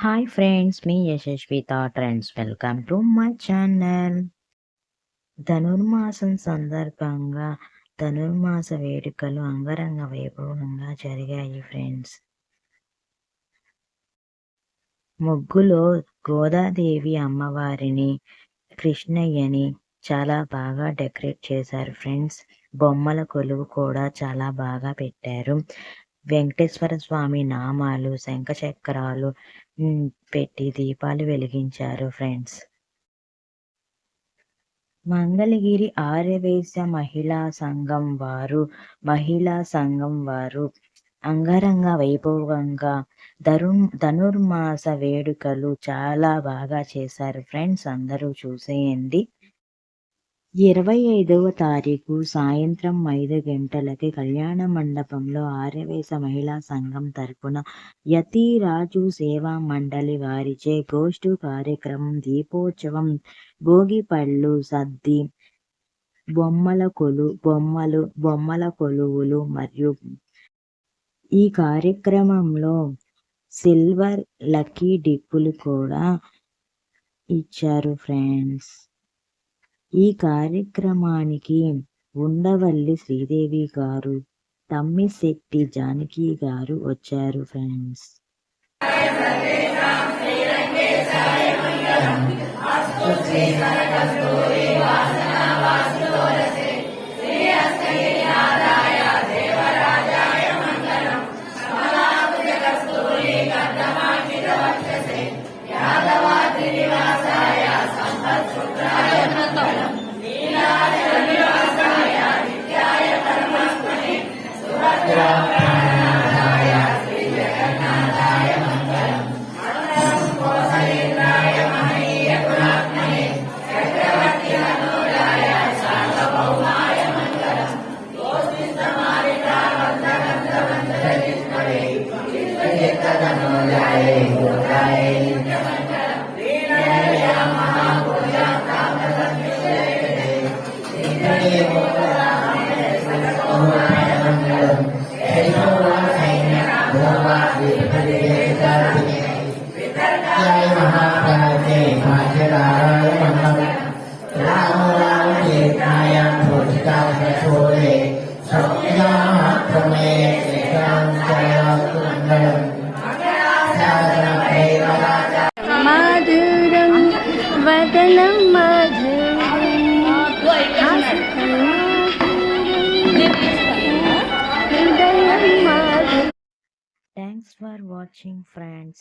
Hi friends, me యశస్విత trends. Welcome to my channel. ధనుర్మాసం సందర్భంగా ధనుర్మాస వేడుకలు అంగరంగ వైభవంగా జరిగాయి ఫ్రెండ్స్. ముగ్గులో గోదాదేవి అమ్మవారిని, కృష్ణయ్యని చాలా బాగా డెకరేట్ చేశారు ఫ్రెండ్స్. బొమ్మల కొలువు కూడా చాలా బాగా పెట్టారు. వెంకటేశ్వర స్వామి నామాలు, శంఖచక్రాలు పెట్టి దీపాలు వెలిగించారు ఫ్రెండ్స్. మంగళగిరి ఆర్యవైశ్య మహిళా సంఘం వారు అంగరంగ వైభవంగా ధనుర్మాస వేడుకలు చాలా బాగా చేశారు ఫ్రెండ్స్. అందరూ చూసేయండి. 25వ తారీఖు సాయంత్రం 5 గంటలకి కళ్యాణ మండపంలో ఆర్యవైశ్య మహిళా సంఘం తరపున యతిరాజు సేవా మండలి వారిచే గోష్ఠి కార్యక్రమం, దీపోత్సవం, భోగిపళ్ళు సద్ది, బొమ్మల కొలువులు మరియు ఈ కార్యక్రమంలో సిల్వర్ లక్కీ డిప్పులు కూడా ఇచ్చారు ఫ్రెండ్స్. ఈ కార్యక్రమానికి ఉండవల్లి శ్రీదేవి గారు, తమ్మిశెట్టి జానకి గారు వచ్చారు ఫ్రెండ్స్. మధురం వదనం Thanks for watching friends.